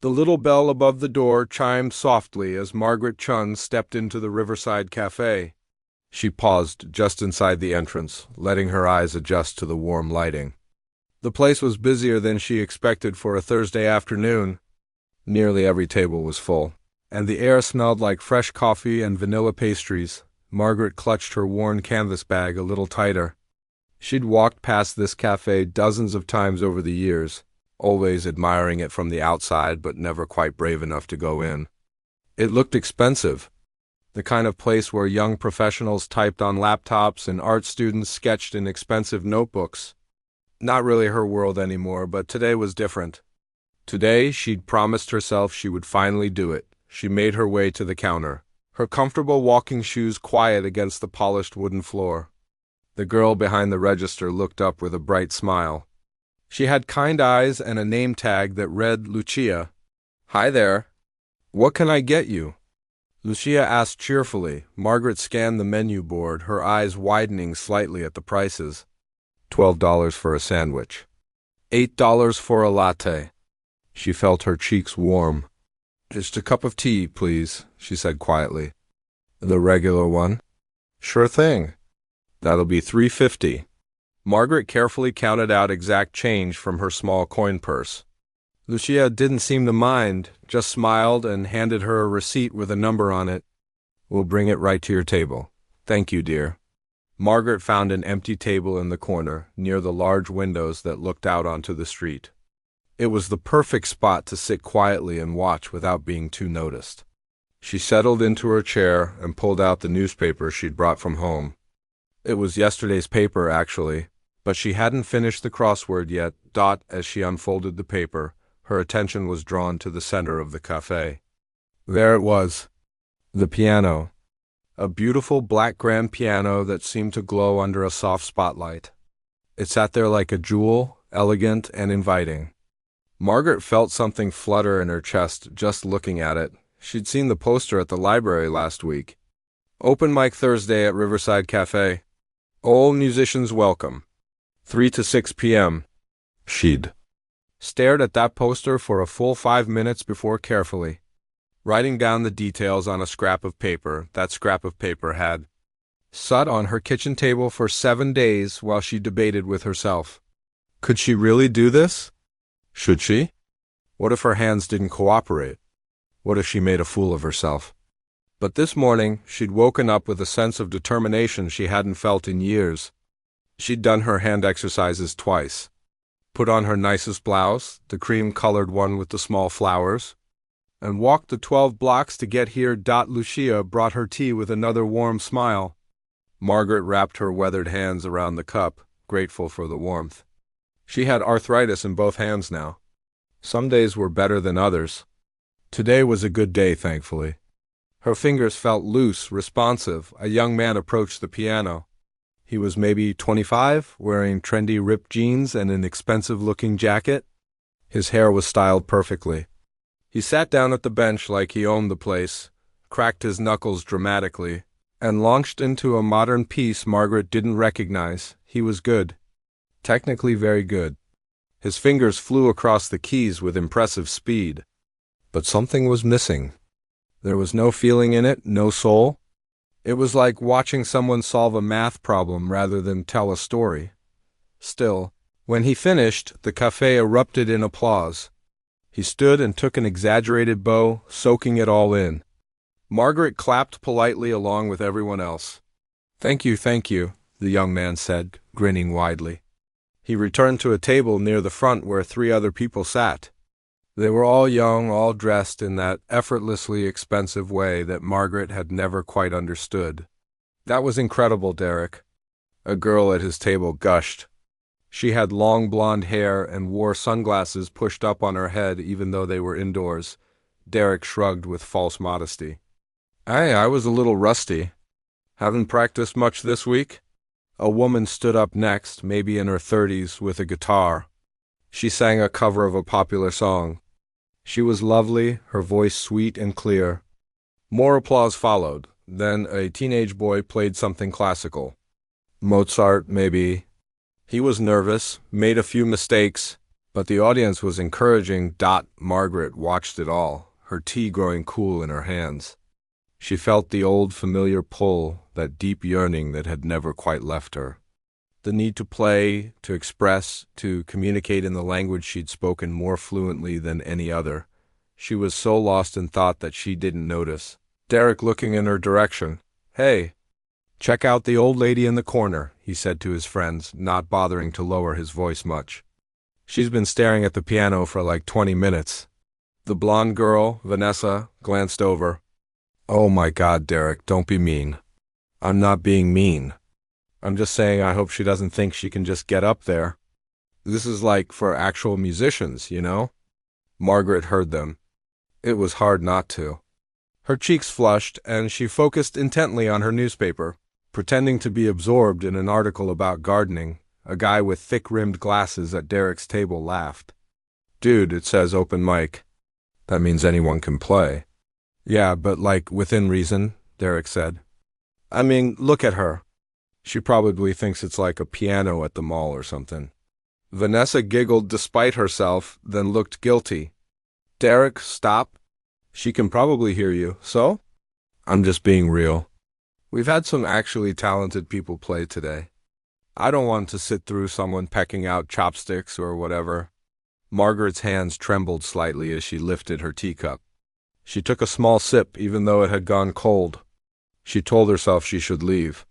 The little bell above the door chimed softly as Margaret Chun stepped into the Riverside Café. She paused just inside the entrance, letting her eyes adjust to the warm lighting. The place was busier than she expected for a Thursday afternoon. Nearly every table was full, and the air smelled like fresh coffee and vanilla pastries. Margaret clutched her worn canvas bag a little tighter. She'd walked past this cafe dozens of times over the years, always admiring it from the outside but never quite brave enough to go in. It looked expensive, the kind of place where young professionals typed on laptops and art students sketched in expensive notebooks. Not really her world anymore, but today was different. Today, she'd promised herself she would finally do it. She made her way to the counter, her comfortable walking shoes quiet against the polished wooden floor. The girl behind the register looked up with a bright smile. She had kind eyes and a name tag that read Lucia. "Hi there. What can I get you?" Lucia asked cheerfully. Margaret scanned the menu board, her eyes widening slightly at the prices. $12 for a sandwich. $8 for a latte. She felt her cheeks warm. "Just a cup of tea, please," she said quietly. "The regular one?" "Sure thing." "That'll be $3.50. Margaret carefully counted out exact change from her small coin purse. Lucia didn't seem to mind, just smiled and handed her a receipt with a number on it. "We'll bring it right to your table." "Thank you, dear." Margaret found an empty table in the corner, near the large windows that looked out onto the street. It was the perfect spot to sit quietly and watch without being too noticed. She settled into her chair and pulled out the newspaper she'd brought from home. It was yesterday's paper, actually, but she hadn't finished the crossword yet. As she unfolded the paper, her attention was drawn to the center of the café. There it was, the piano. A beautiful black grand piano that seemed to glow under a soft spotlight. It sat there like a jewel, elegant and inviting. Margaret felt something flutter in her chest just looking at it. She'd seen the poster at the library last week. "Open mic Thursday at Riverside Café. All musicians welcome. 3 to 6 p.m. She'd stared at that poster for a full 5 minutes before carefully writing down the details on a scrap of paper. That scrap of paper had sat on her kitchen table for 7 days while she debated with herself. Could she really do this? Should she? What if her hands didn't cooperate? What if she made a fool of herself? But this morning, she'd woken up with a sense of determination she hadn't felt in years. She'd done her hand exercises twice. Put on her nicest blouse, the cream-colored one with the small flowers, and walked the 12 blocks to get here. Lucia brought her tea with another warm smile. Margaret wrapped her weathered hands around the cup, grateful for the warmth. She had arthritis in both hands now. Some days were better than others. Today was a good day, thankfully. Her fingers felt loose, responsive. A young man approached the piano. He was maybe 25, wearing trendy ripped jeans and an expensive-looking jacket. His hair was styled perfectly. He sat down at the bench like he owned the place, cracked his knuckles dramatically, and launched into a modern piece Margaret didn't recognize. He was good. Technically very good. His fingers flew across the keys with impressive speed. But something was missing. There was no feeling in it, no soul. It was like watching someone solve a math problem rather than tell a story. Still, when he finished, the café erupted in applause. He stood and took an exaggerated bow, soaking it all in. Margaret clapped politely along with everyone else. Thank you," the young man said, grinning widely. He returned to a table near the front where 3 other people sat. They were all young, all dressed in that effortlessly expensive way that Margaret had never quite understood. "That was incredible, Derek." A girl at his table gushed. She had long blonde hair and wore sunglasses pushed up on her head even though they were indoors. Derek shrugged with false modesty. I was a little rusty. Haven't practiced much this week?" A woman stood up next, maybe in her 30s, with a guitar. She sang a cover of a popular song. She was lovely, her voice sweet and clear. More applause followed. Then a teenage boy played something classical. Mozart, maybe. He was nervous, made a few mistakes, But the audience was encouraging. Margaret watched it all, her tea growing cool in her hands. She felt the old familiar pull, that deep yearning that had never quite left her. The need to play, to express, to communicate in the language she'd spoken more fluently than any other. She was so lost in thought that she didn't notice Derek looking in her direction. "Hey, check out the old lady in the corner," he said to his friends, not bothering to lower his voice much. "She's been staring at the piano for like 20 minutes. The blonde girl, Vanessa, glanced over. "Oh my God, Derek, don't be mean." "I'm not being mean. I'm just saying I hope she doesn't think she can just get up there. This is like for actual musicians, you know?" Margaret heard them. It was hard not to. Her cheeks flushed, and she focused intently on her newspaper, pretending to be absorbed in an article about gardening. A guy with thick-rimmed glasses at Derek's table laughed. "Dude, it says open mic. That means anyone can play." "Yeah, but like within reason," Derek said. "I mean, look at her. She probably thinks it's like a piano at the mall or something." Vanessa giggled despite herself, then looked guilty. "Derek, stop. She can probably hear you, so?" "I'm just being real. We've had some actually talented people play today. I don't want to sit through someone pecking out chopsticks or whatever." Margaret's hands trembled slightly as she lifted her teacup. She took a small sip even though it had gone cold. She told herself she should leave.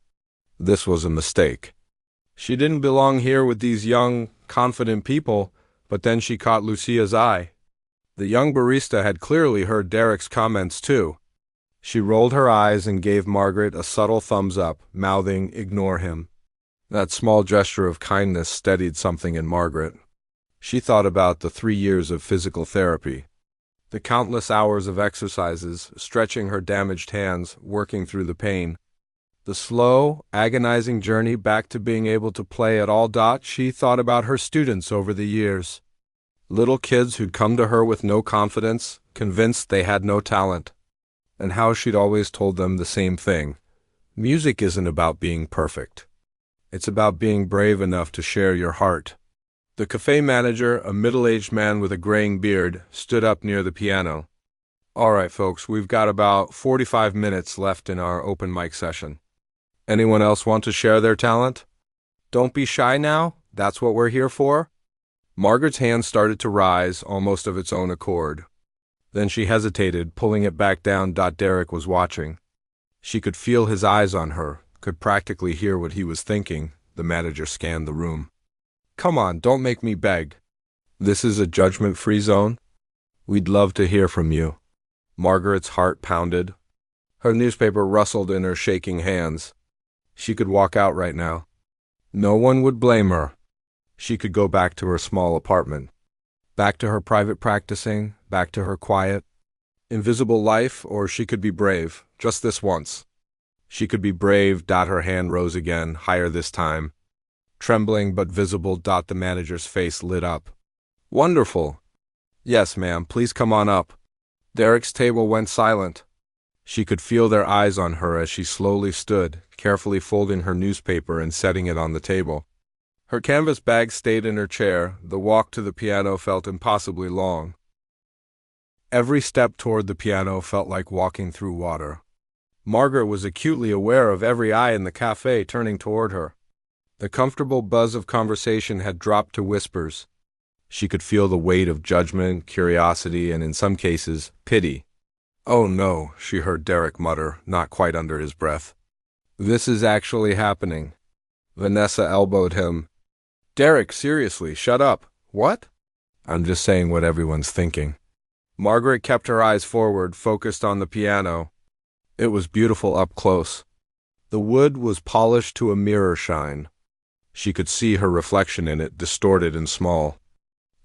This was a mistake. She didn't belong here with these young, confident people, but then she caught Lucia's eye. The young barista had clearly heard Derek's comments too. She rolled her eyes and gave Margaret a subtle thumbs up, mouthing, "Ignore him." That small gesture of kindness steadied something in Margaret. She thought about the 3 years of physical therapy, the countless hours of exercises, stretching her damaged hands, working through the pain. The slow, agonizing journey back to being able to play at all. She thought about her students over the years. Little kids who'd come to her with no confidence, convinced they had no talent. And how she'd always told them the same thing. Music isn't about being perfect. It's about being brave enough to share your heart. The cafe manager, a middle-aged man with a graying beard, stood up near the piano. "All right, folks, we've got about 45 minutes left in our open mic session. Anyone else want to share their talent? Don't be shy now. That's what we're here for." Margaret's hand started to rise, almost of its own accord. Then she hesitated, pulling it back down. Derek was watching. She could feel his eyes on her, could practically hear what he was thinking. The manager scanned the room. "Come on, don't make me beg. This is a judgment-free zone. We'd love to hear from you." Margaret's heart pounded. Her newspaper rustled in her shaking hands. She could walk out right now. No one would blame her. She could go back to her small apartment. Back to her private practicing, back to her quiet, invisible life, or she could be brave, just this once. She could be brave. Her hand rose again, higher this time. Trembling but visible. The manager's face lit up. "Wonderful. Yes, ma'am, please come on up." Derek's table went silent. She could feel their eyes on her as she slowly stood, carefully folding her newspaper and setting it on the table. Her canvas bag stayed in her chair. The walk to the piano felt impossibly long. Every step toward the piano felt like walking through water. Margaret was acutely aware of every eye in the cafe turning toward her. The comfortable buzz of conversation had dropped to whispers. She could feel the weight of judgment, curiosity, and in some cases, pity. "Oh no," she heard Derek mutter, not quite under his breath. "This is actually happening." Vanessa elbowed him. "Derek, seriously, shut up." "What?" "I'm just saying what everyone's thinking." Margaret kept her eyes forward, focused on the piano. It was beautiful up close. The wood was polished to a mirror shine. She could see her reflection in it, distorted and small.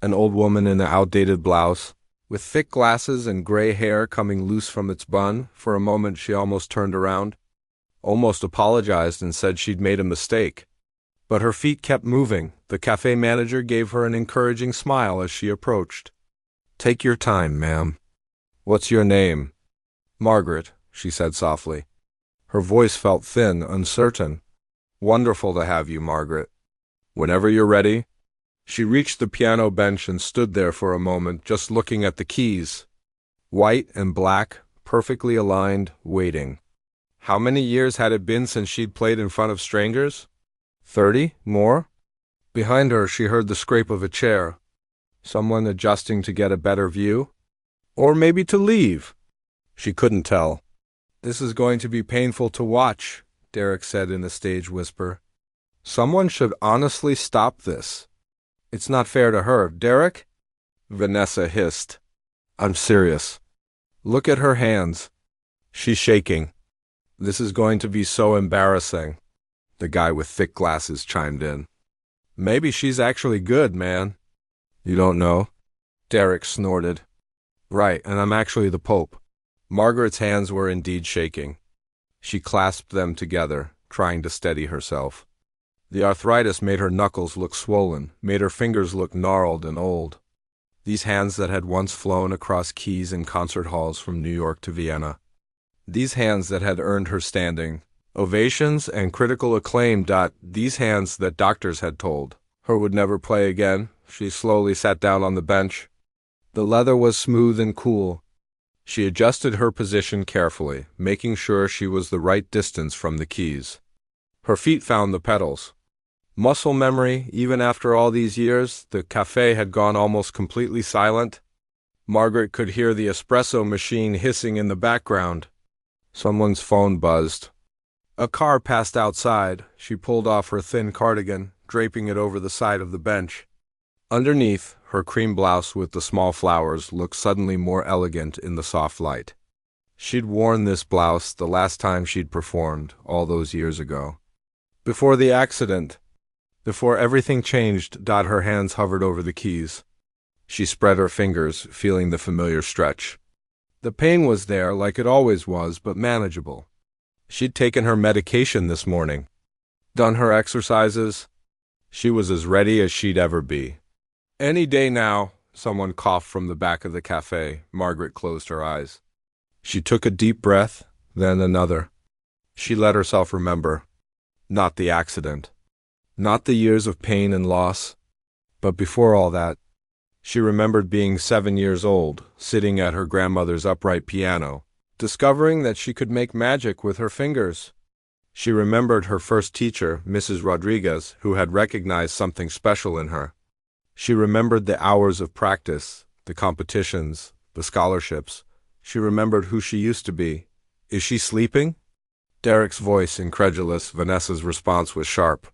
An old woman in an outdated blouse, with thick glasses and gray hair coming loose from its bun. For a moment she almost turned around, almost apologized and said she'd made a mistake. But her feet kept moving. The cafe manager gave her an encouraging smile as she approached. "Take your time, ma'am. What's your name?" "Margaret," she said softly. Her voice felt thin, uncertain. "Wonderful to have you, Margaret. Whenever you're ready." She reached the piano bench and stood there for a moment, just looking at the keys. White and black, perfectly aligned, waiting. How many years had it been since she'd played in front of strangers? 30? More? Behind her, she heard the scrape of a chair. Someone adjusting to get a better view? Or maybe to leave? She couldn't tell. "This is going to be painful to watch," Derek said in a stage whisper. "Someone should honestly stop this. It's not fair to her." "Derek?" Vanessa hissed. "I'm serious. Look at her hands. She's shaking. This is going to be so embarrassing." The guy with thick glasses chimed in. "Maybe she's actually good, man." "You don't know?" Derek snorted. "Right, and I'm actually the Pope." Margaret's hands were indeed shaking. She clasped them together, trying to steady herself. The arthritis made her knuckles look swollen, made her fingers look gnarled and old. These hands that had once flown across keys and concert halls from New York to Vienna. These hands that had earned her standing, ovations and critical acclaim. These hands that doctors had told her would never play again. She slowly sat down on the bench. The leather was smooth and cool. She adjusted her position carefully, making sure she was the right distance from the keys. Her feet found the pedals. Muscle memory, even after all these years, the café had gone almost completely silent. Margaret could hear the espresso machine hissing in the background. Someone's phone buzzed. A car passed outside. She pulled off her thin cardigan, draping it over the side of the bench. Underneath, her cream blouse with the small flowers looked suddenly more elegant in the soft light. She'd worn this blouse the last time she'd performed, all those years ago. Before the accident. Before everything changed. Her hands hovered over the keys. She spread her fingers, feeling the familiar stretch. The pain was there, like it always was, but manageable. She'd taken her medication this morning. Done her exercises. She was as ready as she'd ever be. Any day now. Someone coughed from the back of the café. Margaret closed her eyes. She took a deep breath, then another. She let herself remember. Not the accident. Not the years of pain and loss. But before all that, she remembered being 7 years old, sitting at her grandmother's upright piano, discovering that she could make magic with her fingers. She remembered her first teacher, Mrs. Rodriguez, who had recognized something special in her. She remembered the hours of practice, the competitions, the scholarships. She remembered who she used to be. "Is she sleeping?" Derek's voice incredulous. Vanessa's response was sharp.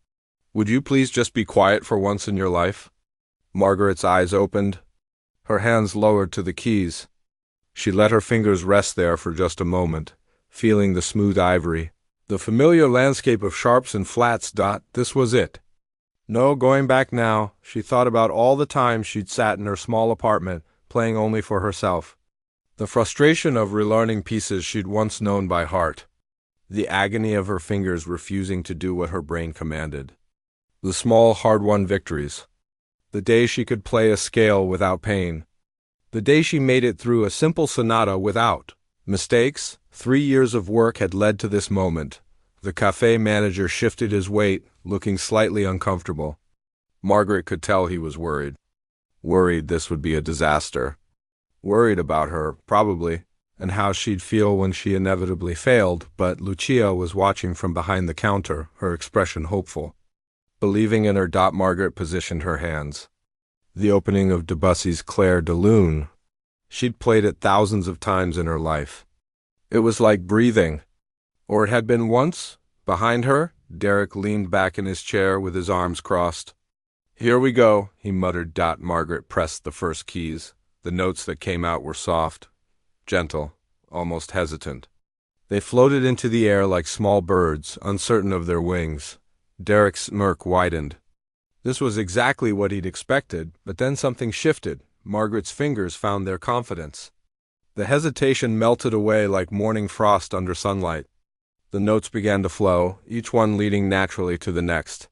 "Would you please just be quiet for once in your life?" Margaret's eyes opened. Her hands lowered to the keys. She let her fingers rest there for just a moment, feeling the smooth ivory, the familiar landscape of sharps and flats. This was it. No going back now. She thought about all the time she'd sat in her small apartment, playing only for herself. The frustration of relearning pieces she'd once known by heart. The agony of her fingers refusing to do what her brain commanded. The small, hard-won victories. The day she could play a scale without pain. The day she made it through a simple sonata without mistakes. 3 years of work had led to this moment. The café manager shifted his weight, looking slightly uncomfortable. Margaret could tell he was worried. Worried this would be a disaster. Worried about her, probably, and how she'd feel when she inevitably failed, but Lucia was watching from behind the counter, her expression hopeful. Believing in her. Margaret positioned her hands. The opening of Debussy's Clair de Lune. She'd played it thousands of times in her life. It was like breathing. Or it had been once. Behind her, Derek leaned back in his chair with his arms crossed. "Here we go," he muttered. Margaret pressed the first keys. The notes that came out were soft, gentle, almost hesitant. They floated into the air like small birds, uncertain of their wings. Derek's smirk widened. This was exactly what he'd expected, but then something shifted. Margaret's fingers found their confidence. The hesitation melted away like morning frost under sunlight. The notes began to flow, each one leading naturally to the next.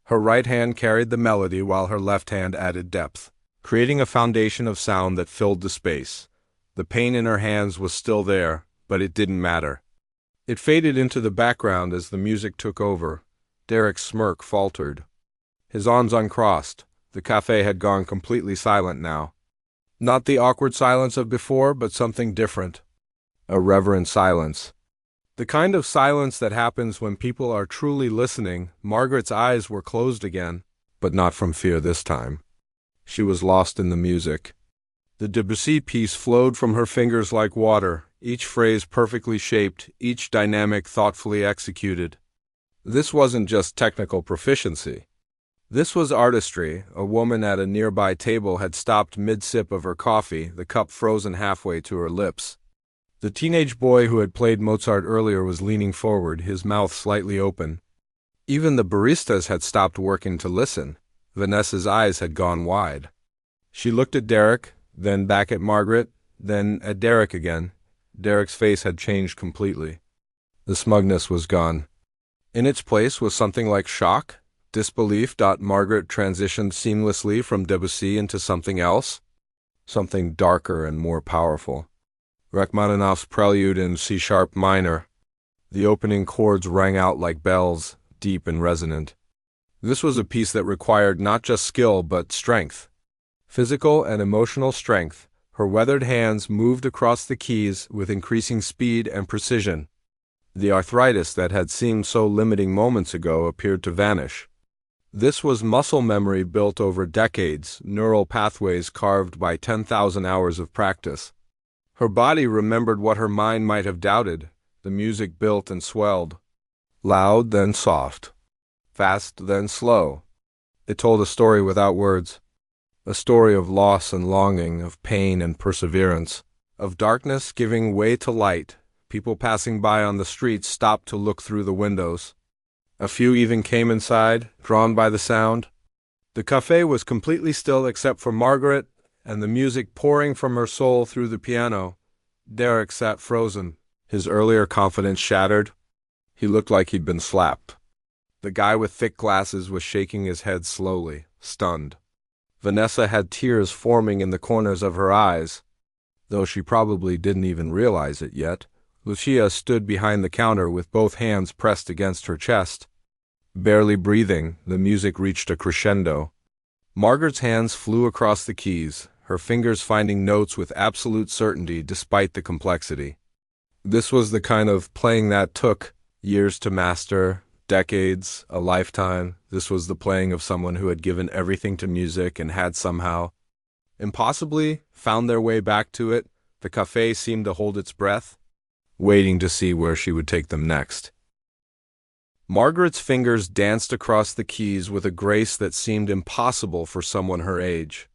Her right hand carried the melody while her left hand added depth, creating a foundation of sound that filled the space. The pain in her hands was still there, but it didn't matter. It faded into the background as the music took over. Derek's smirk faltered. His arms uncrossed, The cafe had gone completely silent now. Not the awkward silence of before, but something different. A reverent silence. The kind of silence that happens when people are truly listening. Margaret's eyes were closed again, but not from fear this time. She was lost in the music. The Debussy piece flowed from her fingers like water, each phrase perfectly shaped, each dynamic thoughtfully executed. This wasn't just technical proficiency. This was artistry. A woman at a nearby table had stopped mid-sip of her coffee, the cup frozen halfway to her lips. The teenage boy who had played Mozart earlier was leaning forward, his mouth slightly open. Even the baristas had stopped working to listen. Vanessa's eyes had gone wide. She looked at Derek, then back at Margaret, then at Derek again. Derek's face had changed completely. The smugness was gone. In its place was something like shock, disbelief. Margaret transitioned seamlessly from Debussy into something else, something darker and more powerful. Rachmaninoff's Prelude in C-sharp minor. The opening chords rang out like bells, deep and resonant. This was a piece that required not just skill but strength. Physical and emotional strength. Her weathered hands moved across the keys with increasing speed and precision. The arthritis that had seemed so limiting moments ago appeared to vanish. This was muscle memory built over decades, neural pathways carved by 10,000 hours of practice. Her body remembered what her mind might have doubted. The music built and swelled. Loud, then soft. Fast, then slow. It told a story without words. A story of loss and longing, of pain and perseverance, of darkness giving way to light. People passing by on the streets stopped to look through the windows. A few even came inside, drawn by the sound. The café was completely still except for Margaret and the music pouring from her soul through the piano. Derek sat frozen, his earlier confidence shattered. He looked like he'd been slapped. The guy with thick glasses was shaking his head slowly, stunned. Vanessa had tears forming in the corners of her eyes. Though she probably didn't even realize it yet, Lucia stood behind the counter with both hands pressed against her chest. Barely breathing, the music reached a crescendo. Margaret's hands flew across the keys, her fingers finding notes with absolute certainty despite the complexity. This was the kind of playing that took years to master, decades, a lifetime. This was the playing of someone who had given everything to music and had somehow, impossibly, found their way back to it. The café seemed to hold its breath, waiting to see where she would take them next. Margaret's fingers danced across the keys with a grace that seemed impossible for someone her age.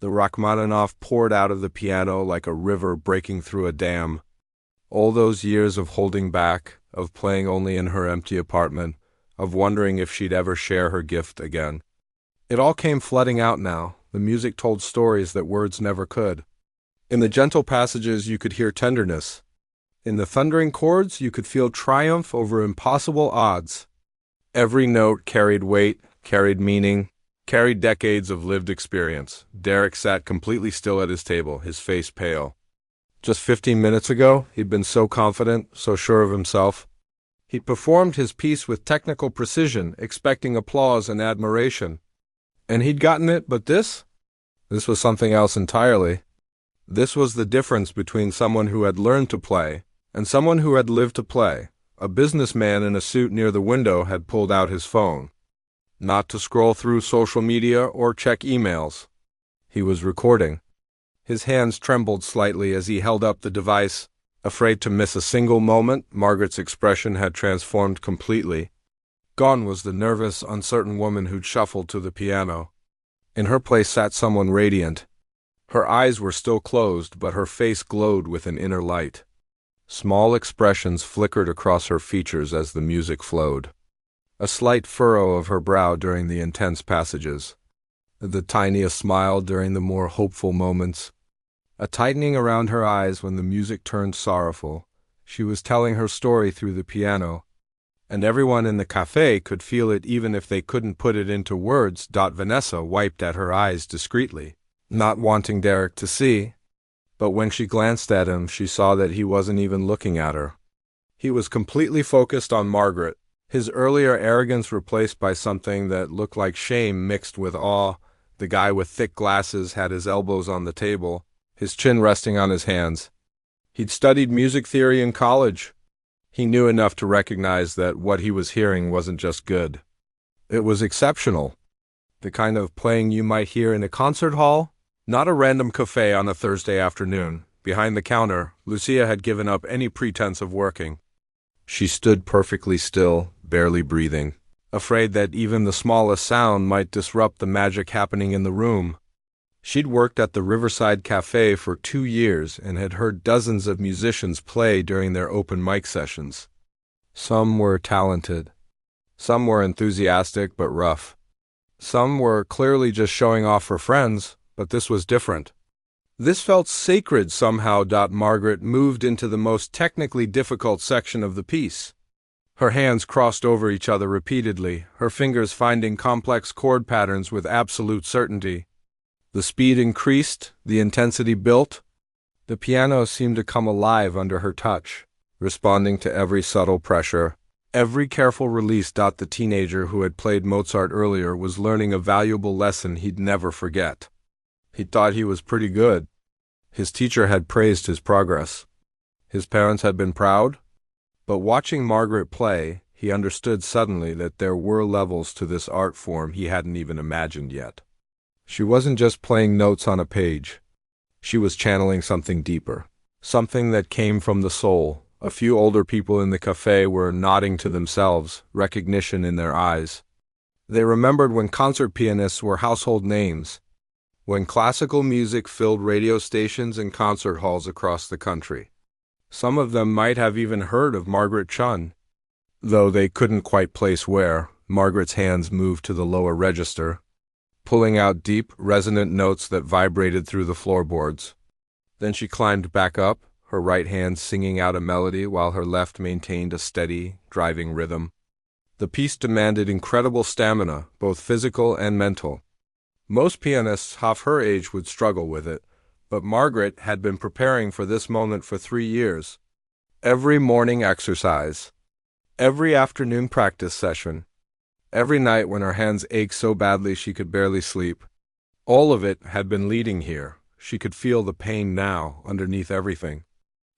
The Rachmaninoff poured out of the piano like a river breaking through a dam. All those years of holding back, of playing only in her empty apartment, of wondering if she'd ever share her gift again. It all came flooding out now. The music told stories that words never could. In the gentle passages you could hear tenderness. In the thundering chords, you could feel triumph over impossible odds. Every note carried weight, carried meaning, carried decades of lived experience. Derek sat completely still at his table, his face pale. Just 15 minutes ago, he'd been so confident, so sure of himself. He'd performed his piece with technical precision, expecting applause and admiration. And he'd gotten it, but this? This was something else entirely. This was the difference between someone who had learned to play and someone who had lived to play. A businessman in a suit near the window had pulled out his phone. Not to scroll through social media or check emails. He was recording. His hands trembled slightly as he held up the device. Afraid to miss a single moment, Margaret's expression had transformed completely. Gone was the nervous, uncertain woman who'd shuffled to the piano. In her place sat someone radiant. Her eyes were still closed, but her face glowed with an inner light. Small expressions flickered across her features as the music flowed. A slight furrow of her brow during the intense passages. The tiniest smile during the more hopeful moments. A tightening around her eyes when the music turned sorrowful. She was telling her story through the piano, and everyone in the café could feel it even if they couldn't put it into words. Vanessa wiped at her eyes discreetly, not wanting Derek to see. But when she glanced at him, she saw that he wasn't even looking at her. He was completely focused on Margaret, his earlier arrogance replaced by something that looked like shame mixed with awe, The guy with thick glasses had his elbows on the table, his chin resting on his hands. He'd studied music theory in college. He knew enough to recognize that what he was hearing wasn't just good. It was exceptional. The kind of playing you might hear in a concert hall, not a random cafe on a Thursday afternoon. Behind the counter, Lucia had given up any pretense of working. She stood perfectly still, barely breathing, afraid that even the smallest sound might disrupt the magic happening in the room. She'd worked at the Riverside Café for 2 years and had heard dozens of musicians play during their open mic sessions. Some were talented. Some were enthusiastic but rough. Some were clearly just showing off for friends, but this was different. This felt sacred somehow. Margaret moved into the most technically difficult section of the piece. Her hands crossed over each other repeatedly, her fingers finding complex chord patterns with absolute certainty. The speed increased, the intensity built. The piano seemed to come alive under her touch, responding to every subtle pressure, every careful release. The teenager who had played Mozart earlier was learning a valuable lesson he'd never forget. He thought he was pretty good. His teacher had praised his progress. His parents had been proud. But watching Margaret play, he understood suddenly that there were levels to this art form he hadn't even imagined yet. She wasn't just playing notes on a page. She was channeling something deeper, something that came from the soul. A few older people in the cafe were nodding to themselves, recognition in their eyes. They remembered when concert pianists were household names, when classical music filled radio stations and concert halls across the country. Some of them might have even heard of Margaret Chun, though they couldn't quite place where. Margaret's hands moved to the lower register, pulling out deep, resonant notes that vibrated through the floorboards. Then she climbed back up, her right hand singing out a melody while her left maintained a steady, driving rhythm. The piece demanded incredible stamina, both physical and mental. Most pianists half her age would struggle with it, but Margaret had been preparing for this moment for 3 years. Every morning exercise, every afternoon practice session, every night when her hands ached so badly she could barely sleep. All of it had been leading here. She could feel the pain now, underneath everything.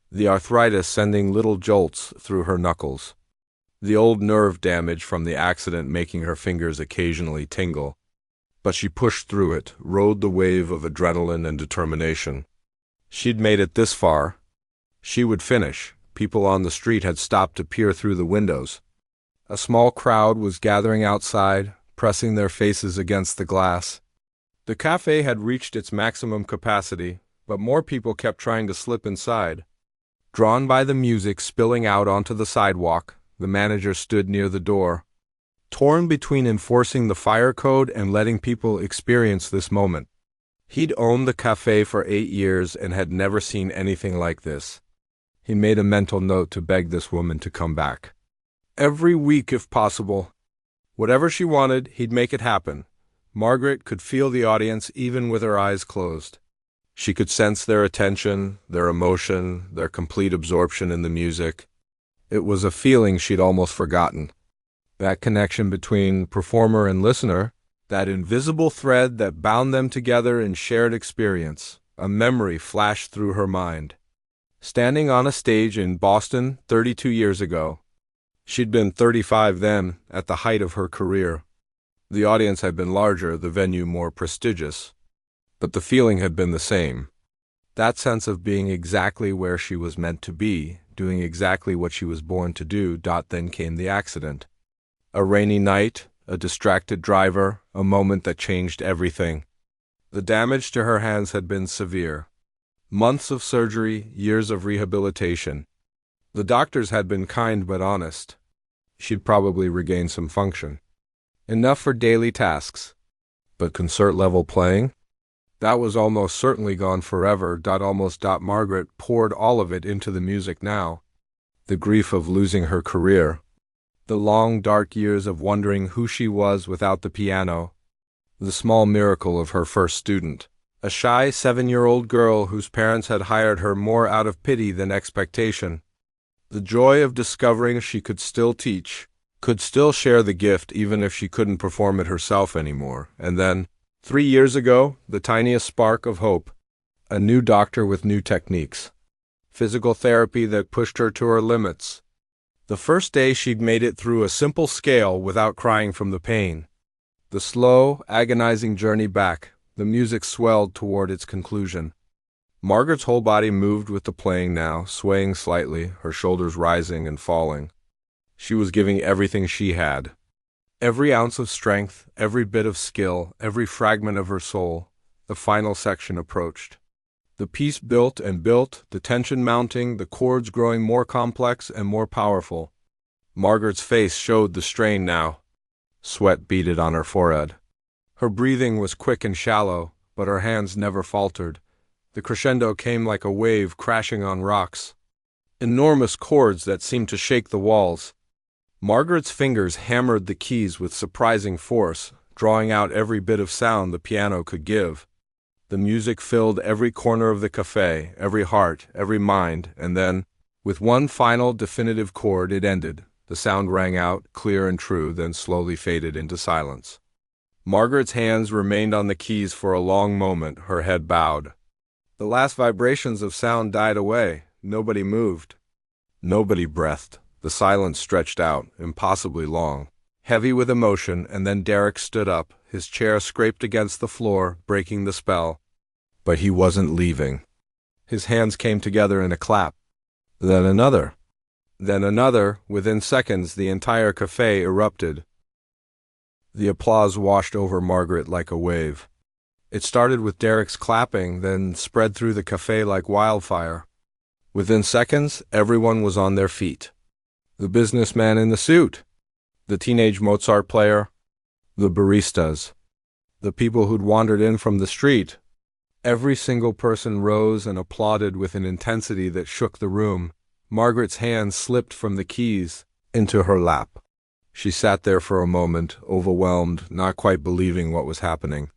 The arthritis sending little jolts through her knuckles. The old nerve damage from the accident making her fingers occasionally tingle. But she pushed through it, rode the wave of adrenaline and determination. She'd made it this far. She would finish. People on the street had stopped to peer through the windows. A small crowd was gathering outside, pressing their faces against the glass. The cafe had reached its maximum capacity, but more people kept trying to slip inside. Drawn by the music spilling out onto the sidewalk, the manager stood near the door, torn between enforcing the fire code and letting people experience this moment. He'd owned the cafe for 8 years and had never seen anything like this. He made a mental note to beg this woman to come back. Every week if possible. Whatever she wanted, he'd make it happen. Margaret could feel the audience even with her eyes closed. She could sense their attention, their emotion, their complete absorption in the music. It was a feeling she'd almost forgotten. That connection between performer and listener, that invisible thread that bound them together in shared experience, a memory flashed through her mind. Standing on a stage in Boston 32 years ago. She'd been 35 then, at the height of her career. The audience had been larger, the venue more prestigious. But the feeling had been the same. That sense of being exactly where she was meant to be, doing exactly what she was born to do. Then came the accident. A rainy night, a distracted driver, a moment that changed everything. The damage to her hands had been severe. Months of surgery, years of rehabilitation. The doctors had been kind but honest. She'd probably regain some function. Enough for daily tasks. But concert-level playing? That was almost certainly gone forever. Margaret poured all of it into the music now. The grief of losing her career. The long, dark years of wondering who she was without the piano. The small miracle of her first student. A shy 7-year-old girl whose parents had hired her more out of pity than expectation. The joy of discovering she could still teach, could still share the gift even if she couldn't perform it herself anymore. And then, 3 years ago, the tiniest spark of hope. A new doctor with new techniques. Physical therapy that pushed her to her limits. The first day she'd made it through a simple scale without crying from the pain. The slow, agonizing journey back, the music swelled toward its conclusion. Margaret's whole body moved with the playing now, swaying slightly, her shoulders rising and falling. She was giving everything she had. Every ounce of strength, every bit of skill, every fragment of her soul. The final section approached. The piece built and built, the tension mounting, the chords growing more complex and more powerful. Margaret's face showed the strain now. Sweat beaded on her forehead. Her breathing was quick and shallow, but her hands never faltered. The crescendo came like a wave crashing on rocks. Enormous chords that seemed to shake the walls. Margaret's fingers hammered the keys with surprising force, drawing out every bit of sound the piano could give. The music filled every corner of the café, every heart, every mind, and then, with one final definitive chord, it ended. The sound rang out, clear and true, then slowly faded into silence. Margaret's hands remained on the keys for a long moment, her head bowed. The last vibrations of sound died away. Nobody moved. Nobody breathed. The silence stretched out, impossibly long, heavy with emotion, and then Derek stood up. His chair scraped against the floor, breaking the spell. But he wasn't leaving. His hands came together in a clap. Then another. Then another. Within seconds, the entire café erupted. The applause washed over Margaret like a wave. It started with Derek's clapping, then spread through the café like wildfire. Within seconds, everyone was on their feet. The businessman in the suit, the teenage Mozart player, the baristas, the people who'd wandered in from the street. Every single person rose and applauded with an intensity that shook the room. Margaret's hand slipped from the keys into her lap. She sat there for a moment, overwhelmed, not quite believing what was happening.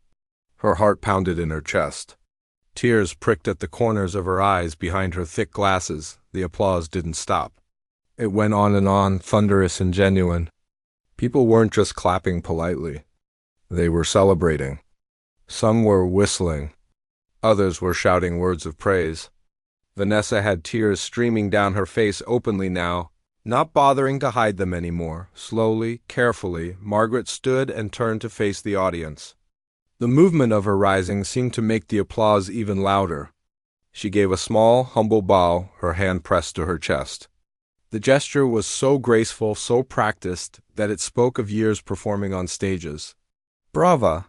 Her heart pounded in her chest. Tears pricked at the corners of her eyes behind her thick glasses. The applause didn't stop. It went on, thunderous and genuine. People weren't just clapping politely. They were celebrating. Some were whistling. Others were shouting words of praise. Vanessa had tears streaming down her face openly now, not bothering to hide them anymore. Slowly, carefully, Margaret stood and turned to face the audience. The movement of her rising seemed to make the applause even louder. She gave a small, humble bow, her hand pressed to her chest. The gesture was so graceful, so practiced, that it spoke of years performing on stages. "Brava!"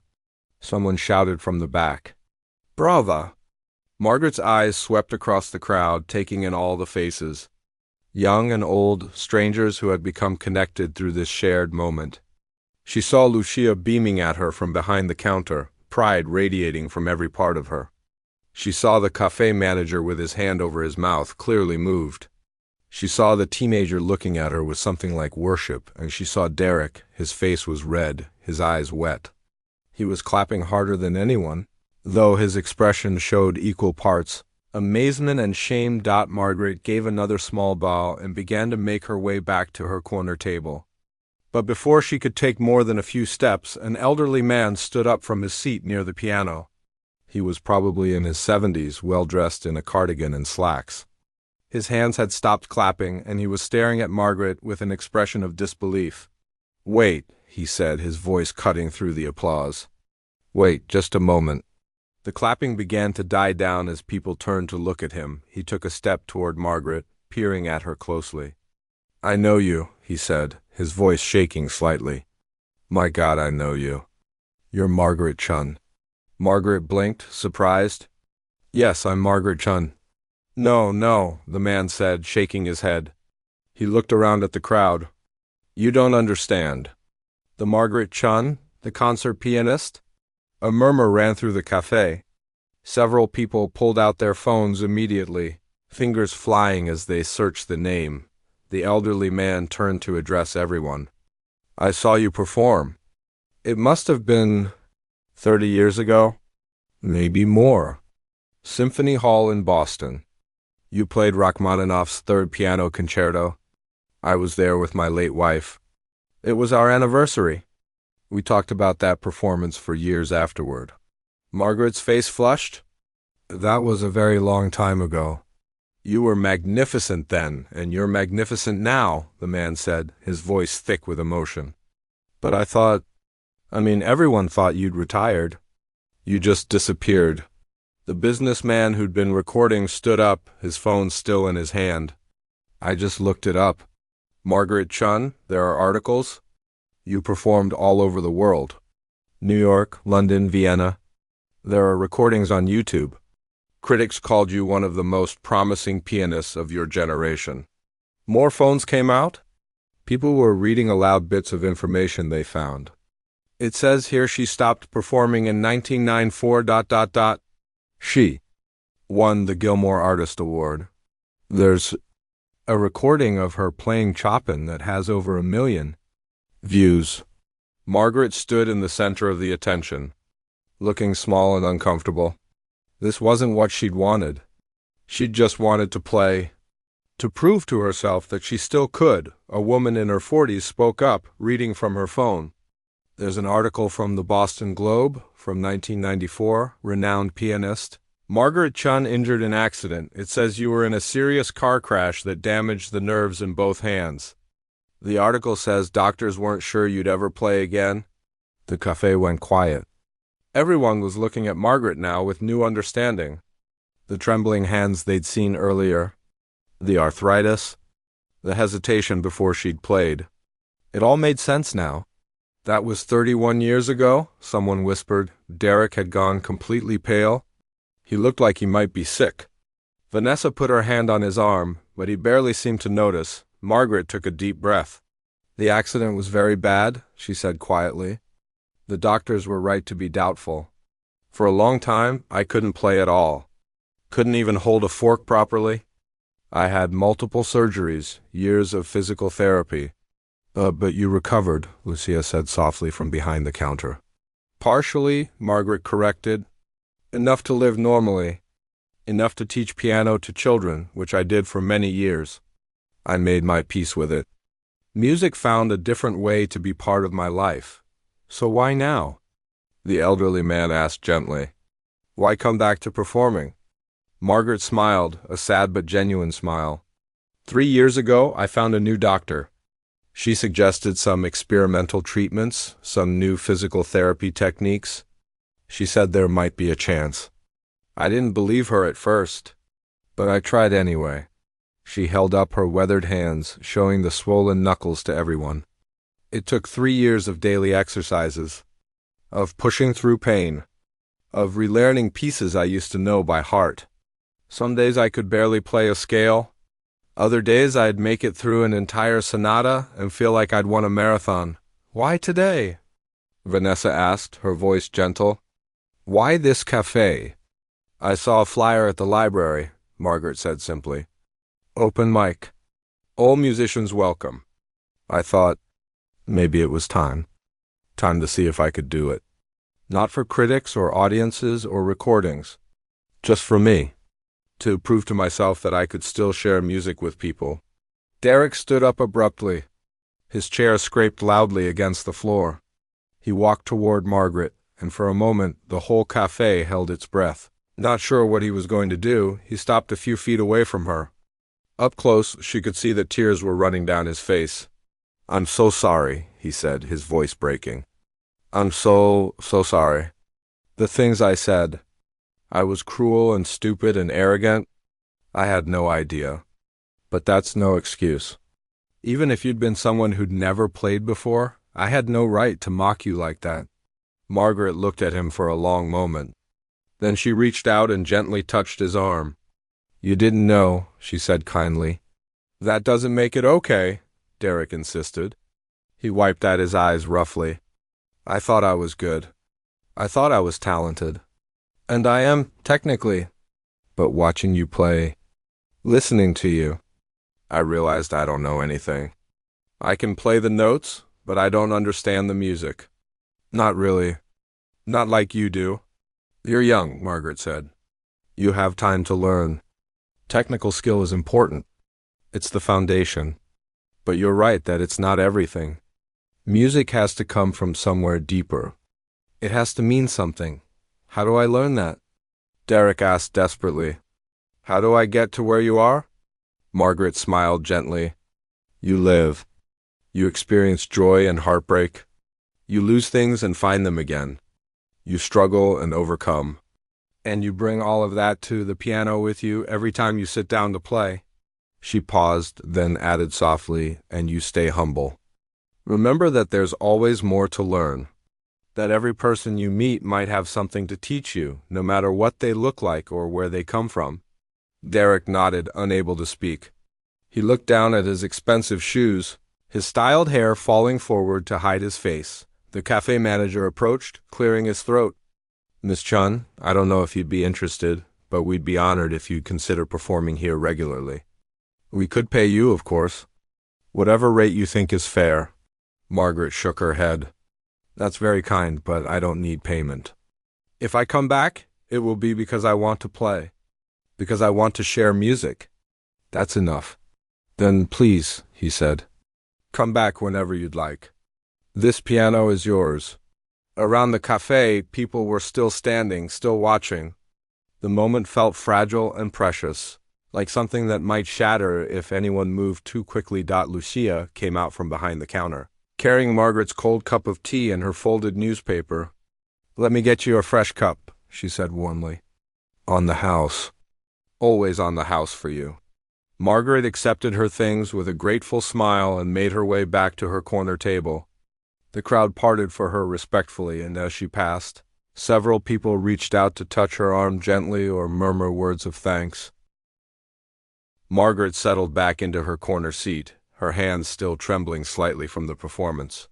someone shouted from the back. "Brava!" Margaret's eyes swept across the crowd, taking in all the faces. Young and old, strangers who had become connected through this shared moment. She saw Lucia beaming at her from behind the counter, pride radiating from every part of her. She saw the café manager with his hand over his mouth, clearly moved. She saw the teenager looking at her with something like worship, and she saw Derek. His face was red, his eyes wet. He was clapping harder than anyone, though his expression showed equal parts. Amazement and shame. Margaret gave another small bow and began to make her way back to her corner table. But before she could take more than a few steps, an elderly man stood up from his seat near the piano. He was probably in his 70s, well-dressed in a cardigan and slacks. His hands had stopped clapping, and he was staring at Margaret with an expression of disbelief. "Wait," he said, his voice cutting through the applause. "Wait, just a moment." The clapping began to die down as people turned to look at him. He took a step toward Margaret, peering at her closely. "I know you," he said, his voice shaking slightly. "My God, I know you. You're Margaret Chun." Margaret blinked, surprised. "Yes, I'm Margaret Chun." No, the man said, shaking his head. He looked around at the crowd. "You don't understand. The Margaret Chun, the concert pianist?" A murmur ran through the café. Several people pulled out their phones immediately, fingers flying as they searched the name. The elderly man turned to address everyone. "I saw you perform. It must have been 30 years ago? Maybe more. Symphony Hall in Boston. You played Rachmaninoff's Third Piano Concerto. I was there with my late wife. It was our anniversary." We talked about that performance for years afterward. Margaret's face flushed. That was a very long time ago. You were magnificent then, and you're magnificent now, the man said, his voice thick with emotion. But everyone thought you'd retired. You just disappeared. The businessman who'd been recording stood up, his phone still in his hand. I just looked it up. Margaret Chun, there are articles. You performed all over the world. New York, London, Vienna. There are recordings on YouTube. Critics called you one of the most promising pianists of your generation. More phones came out? People were reading aloud bits of information they found. It says here she stopped performing in 1994. She won the Gilmore Artist Award. There's a recording of her playing Chopin that has over 1 million views. Margaret stood in the center of the attention, looking small and uncomfortable. This wasn't what she'd wanted. She'd just wanted to play, to prove to herself that she still could. A woman in her 40s spoke up, reading from her phone. There's an article from the Boston Globe from 1994, renowned pianist. Margaret Chun injured in accident. It says you were in a serious car crash that damaged the nerves in both hands. The article says doctors weren't sure you'd ever play again. The café went quiet. Everyone was looking at Margaret now with new understanding. The trembling hands they'd seen earlier, the arthritis, the hesitation before she'd played. It all made sense now. That was 31 years ago, someone whispered. Derek had gone completely pale. He looked like he might be sick. Vanessa put her hand on his arm, but he barely seemed to notice. Margaret took a deep breath. The accident was very bad, she said quietly. The doctors were right to be doubtful. For a long time, I couldn't play at all. Couldn't even hold a fork properly. I had multiple surgeries, years of physical therapy. But you recovered, Lucia said softly from behind the counter. Partially, Margaret corrected. Enough to live normally. Enough to teach piano to children, which I did for many years. I made my peace with it. Music found a different way to be part of my life. So why now? The elderly man asked gently. Why come back to performing? Margaret smiled, a sad but genuine smile. 3 years ago, I found a new doctor. She suggested some experimental treatments, some new physical therapy techniques. She said there might be a chance. I didn't believe her at first, but I tried anyway. She held up her weathered hands, showing the swollen knuckles to everyone. It took 3 years of daily exercises, of pushing through pain, of relearning pieces I used to know by heart. Some days I could barely play a scale. Other days I'd make it through an entire sonata and feel like I'd won a marathon. Why today? Vanessa asked, her voice gentle. Why this café? I saw a flyer at the library, Margaret said simply. Open mic. All musicians welcome. I thought, maybe it was time. Time to see if I could do it. Not for critics or audiences or recordings. Just for me. To prove to myself that I could still share music with people. Derek stood up abruptly. His chair scraped loudly against the floor. He walked toward Margaret, and for a moment the whole café held its breath. Not sure what he was going to do, he stopped a few feet away from her. Up close, she could see that tears were running down his face. I'm so sorry, he said, his voice breaking. I'm so sorry. The things I said. I was cruel and stupid and arrogant. I had no idea. But that's no excuse. Even if you'd been someone who'd never played before, I had no right to mock you like that. Margaret looked at him for a long moment. Then she reached out and gently touched his arm. You didn't know, she said kindly. That doesn't make it okay, Derek insisted. He wiped at his eyes roughly. I thought I was good. I thought I was talented. And I am, technically. But watching you play, listening to you, I realized I don't know anything. I can play the notes, but I don't understand the music. Not really. Not like you do. You're young, Margaret said. You have time to learn. Technical skill is important. It's the foundation. But you're right that it's not everything. Music has to come from somewhere deeper. It has to mean something. How do I learn that? Derek asked desperately. How do I get to where you are? Margaret smiled gently. You live. You experience joy and heartbreak. You lose things and find them again. You struggle and overcome. And you bring all of that to the piano with you every time you sit down to play. She paused, then added softly, and you stay humble. Remember that there's always more to learn. That every person you meet might have something to teach you, no matter what they look like or where they come from. Derek nodded, unable to speak. He looked down at his expensive shoes, his styled hair falling forward to hide his face. The cafe manager approached, clearing his throat. Miss Chun, I don't know if you'd be interested, but we'd be honored if you'd consider performing here regularly. We could pay you, of course. Whatever rate you think is fair. Margaret shook her head. That's very kind, but I don't need payment. If I come back, it will be because I want to play. Because I want to share music. That's enough. Then please, he said, come back whenever you'd like. This piano is yours. Around the cafe, people were still standing, still watching. The moment felt fragile and precious, like something that might shatter if anyone moved too quickly. Lucia came out from behind the counter, carrying Margaret's cold cup of tea and her folded newspaper. Let me get you a fresh cup, she said warmly. On the house. Always on the house for you. Margaret accepted her things with a grateful smile and made her way back to her corner table. The crowd parted for her respectfully, and as she passed, several people reached out to touch her arm gently or murmur words of thanks. Margaret settled back into her corner seat, her hands still trembling slightly from the performance.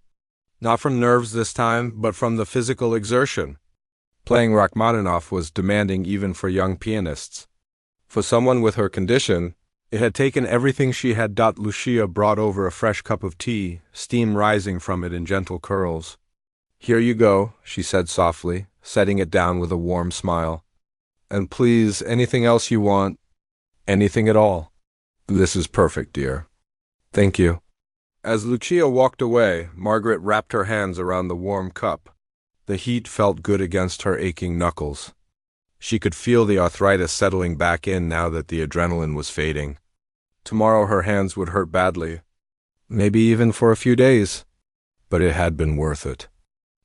Not from nerves this time, but from the physical exertion. Playing Rachmaninoff was demanding even for young pianists. For someone with her condition, it had taken everything she had. Lucia brought over a fresh cup of tea, steam rising from it in gentle curls. Here you go, she said softly, setting it down with a warm smile. And please, anything else you want? Anything at all. This is perfect, dear. Thank you. As Lucia walked away, Margaret wrapped her hands around the warm cup. The heat felt good against her aching knuckles. She could feel the arthritis settling back in now that the adrenaline was fading. Tomorrow her hands would hurt badly, maybe even for a few days, but it had been worth it.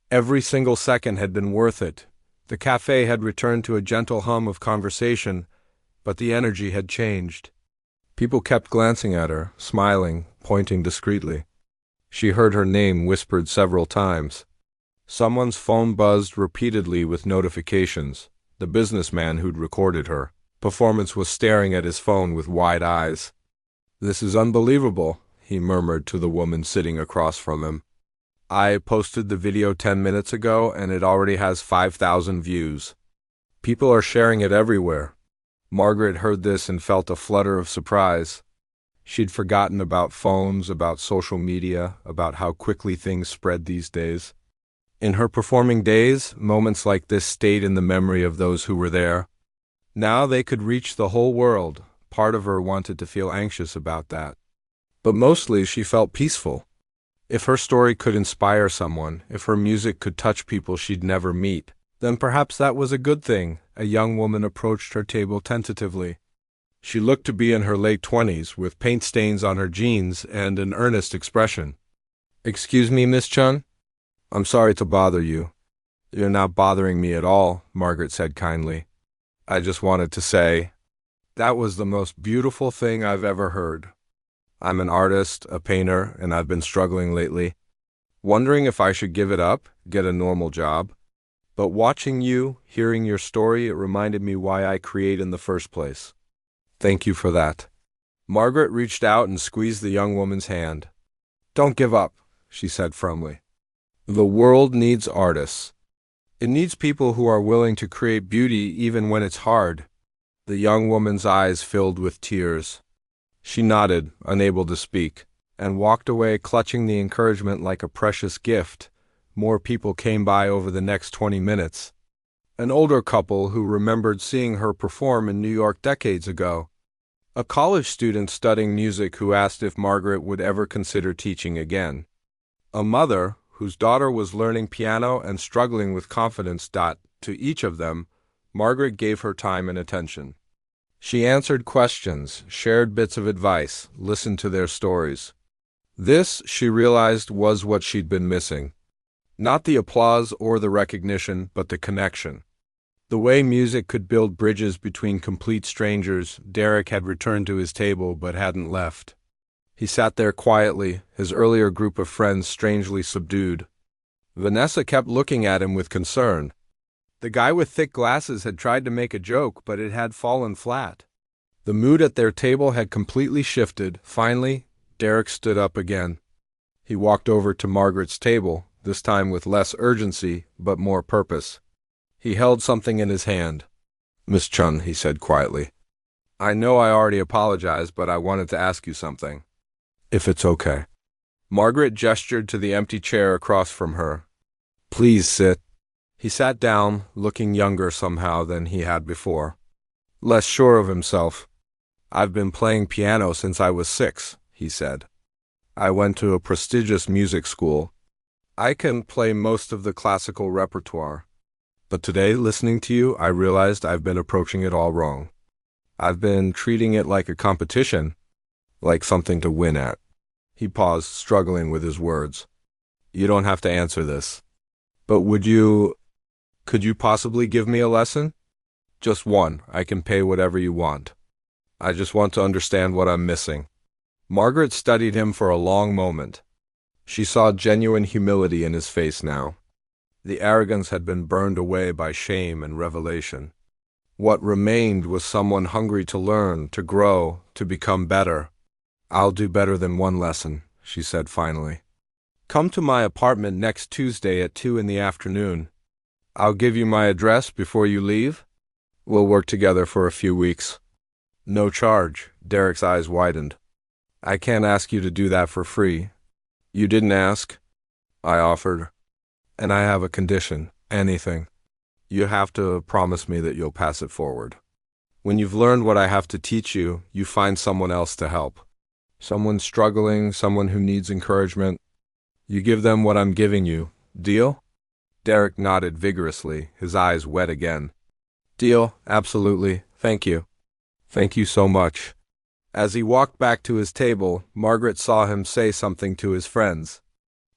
Every single second had been worth it. The cafe had returned to a gentle hum of conversation, but the energy had changed. People kept glancing at her, smiling, pointing discreetly. She heard her name whispered several times. Someone's phone buzzed repeatedly with notifications. The businessman who'd recorded her performance was staring at his phone with wide eyes. This is unbelievable, he murmured to the woman sitting across from him. I posted the video 10 minutes ago and it already has 5,000 views. People are sharing it everywhere. Margaret heard this and felt a flutter of surprise. She'd forgotten about phones, about social media, about how quickly things spread these days. In her performing days, moments like this stayed in the memory of those who were there. Now they could reach the whole world. Part of her wanted to feel anxious about that. But mostly she felt peaceful. If her story could inspire someone, if her music could touch people she'd never meet, then perhaps that was a good thing. A young woman approached her table tentatively. She looked to be in her late 20s, with paint stains on her jeans and an earnest expression. Excuse me, Miss Chun? I'm sorry to bother you. You're not bothering me at all, Margaret said kindly. I just wanted to say, that was the most beautiful thing I've ever heard. I'm an artist, a painter, and I've been struggling lately, wondering if I should give it up, get a normal job. But watching you, hearing your story, it reminded me why I create in the first place. Thank you for that. Margaret reached out and squeezed the young woman's hand. Don't give up, she said firmly. The world needs artists. It needs people who are willing to create beauty even when it's hard. The young woman's eyes filled with tears. She nodded, unable to speak, and walked away clutching the encouragement like a precious gift. More people came by over the next 20 minutes. An older couple who remembered seeing her perform in New York decades ago. A college student studying music who asked if Margaret would ever consider teaching again. A mother whose daughter was learning piano and struggling with confidence. To each of them, Margaret gave her time and attention. She answered questions, shared bits of advice, listened to their stories. This, she realized, was what she'd been missing. Not the applause or the recognition, but the connection. The way music could build bridges between complete strangers. Derek had returned to his table but hadn't left. He sat there quietly, his earlier group of friends strangely subdued. Vanessa kept looking at him with concern. The guy with thick glasses had tried to make a joke, but it had fallen flat. The mood at their table had completely shifted. Finally, Derek stood up again. He walked over to Margaret's table, this time with less urgency, but more purpose. He held something in his hand. "Miss Chun," he said quietly, "I know I already apologized, but I wanted to ask you something. If it's okay." Margaret gestured to the empty chair across from her. "Please sit." He sat down, looking younger somehow than he had before. Less sure of himself. "I've been playing piano since I was 6, he said. "I went to a prestigious music school. I can play most of the classical repertoire. But today, listening to you, I realized I've been approaching it all wrong. I've been treating it like a competition, like something to win at." He paused, struggling with his words. "You don't have to answer this. But could you possibly give me a lesson? Just one. I can pay whatever you want. I just want to understand what I'm missing." Margaret studied him for a long moment. She saw genuine humility in his face now. The arrogance had been burned away by shame and revelation. What remained was someone hungry to learn, to grow, to become better. "I'll do better than one lesson," she said finally. "Come to my apartment next Tuesday at 2 in the afternoon. I'll give you my address before you leave. We'll work together for a few weeks. No charge." Derek's eyes widened. "I can't ask you to do that for free." "You didn't ask." "I offered. And I have a condition. Anything. You have to promise me that you'll pass it forward. When you've learned what I have to teach you, you find someone else to help. Someone struggling, someone who needs encouragement. You give them what I'm giving you. Deal?" Derek nodded vigorously, his eyes wet again. "Deal, absolutely. Thank you. Thank you so much." As he walked back to his table, Margaret saw him say something to his friends.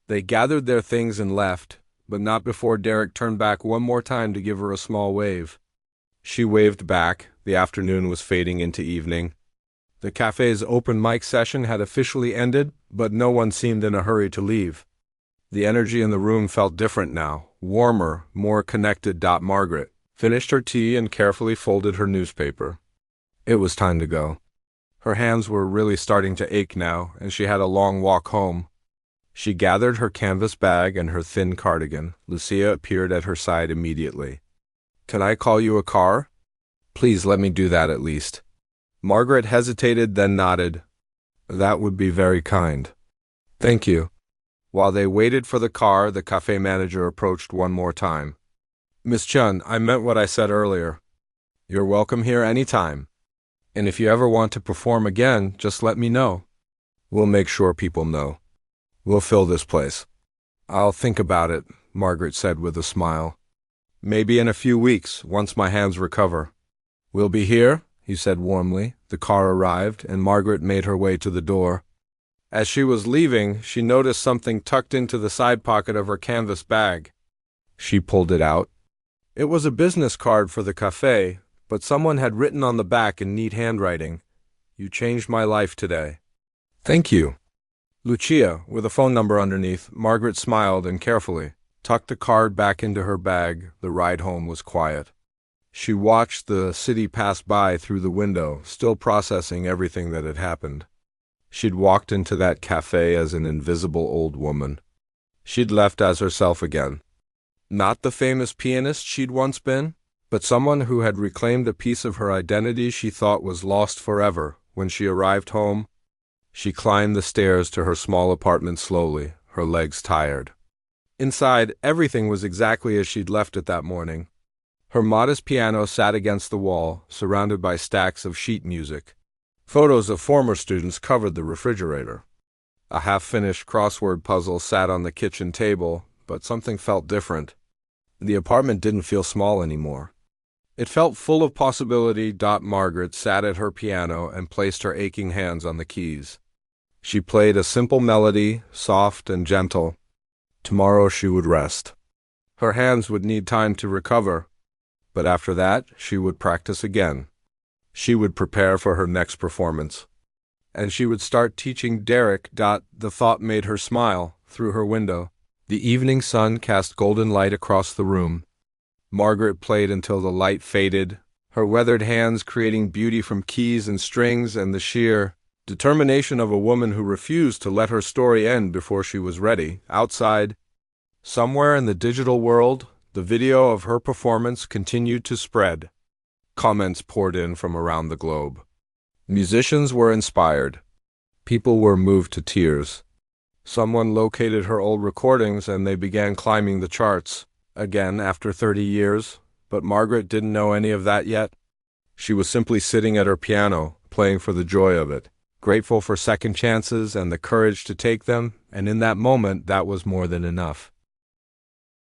They gathered their things and left, but not before Derek turned back one more time to give her a small wave. She waved back. The afternoon was fading into evening. The cafe's open mic session had officially ended, but no one seemed in a hurry to leave. The energy in the room felt different now, warmer, more connected. Margaret finished her tea and carefully folded her newspaper. It was time to go. Her hands were really starting to ache now, and she had a long walk home. She gathered her canvas bag and her thin cardigan. Lucia appeared at her side immediately. "Can I call you a car?" "Please let me do that at least." Margaret hesitated, then nodded. "That would be very kind. Thank you." While they waited for the car, the cafe manager approached one more time. "Miss Chun, I meant what I said earlier. You're welcome here any time. And if you ever want to perform again, just let me know. We'll make sure people know. We'll fill this place." "I'll think about it," Margaret said with a smile. "Maybe in a few weeks, once my hands recover." "We'll be here," he said warmly. The car arrived, and Margaret made her way to the door. As she was leaving, she noticed something tucked into the side pocket of her canvas bag. She pulled it out. It was a business card for the cafe, but someone had written on the back in neat handwriting, "You changed my life today." "Thank you." Lucia, with a phone number underneath. Margaret smiled and carefully tucked the card back into her bag. The ride home was quiet. She watched the city pass by through the window, still processing everything that had happened. She'd walked into that cafe as an invisible old woman. She'd left as herself again. Not the famous pianist she'd once been, but someone who had reclaimed a piece of her identity she thought was lost forever. When she arrived home, she climbed the stairs to her small apartment slowly, her legs tired. Inside, everything was exactly as she'd left it that morning. Her modest piano sat against the wall, surrounded by stacks of sheet music. Photos of former students covered the refrigerator. A half-finished crossword puzzle sat on the kitchen table, but something felt different. The apartment didn't feel small anymore. It felt full of possibility. Margaret sat at her piano and placed her aching hands on the keys. She played a simple melody, soft and gentle. Tomorrow she would rest. Her hands would need time to recover, but after that she would practice again. She would prepare for her next performance. And she would start teaching Derek. The thought made her smile through her window. The evening sun cast golden light across the room. Margaret played until the light faded, her weathered hands creating beauty from keys and strings and the sheer determination of a woman who refused to let her story end before she was ready. Outside, somewhere in the digital world, the video of her performance continued to spread. Comments poured in from around the globe. Musicians were inspired. People were moved to tears. Someone located her old recordings and they began climbing the charts. Again after 30 years, but Margaret didn't know any of that yet. She was simply sitting at her piano, playing for the joy of it, grateful for second chances and the courage to take them, and in that moment that was more than enough.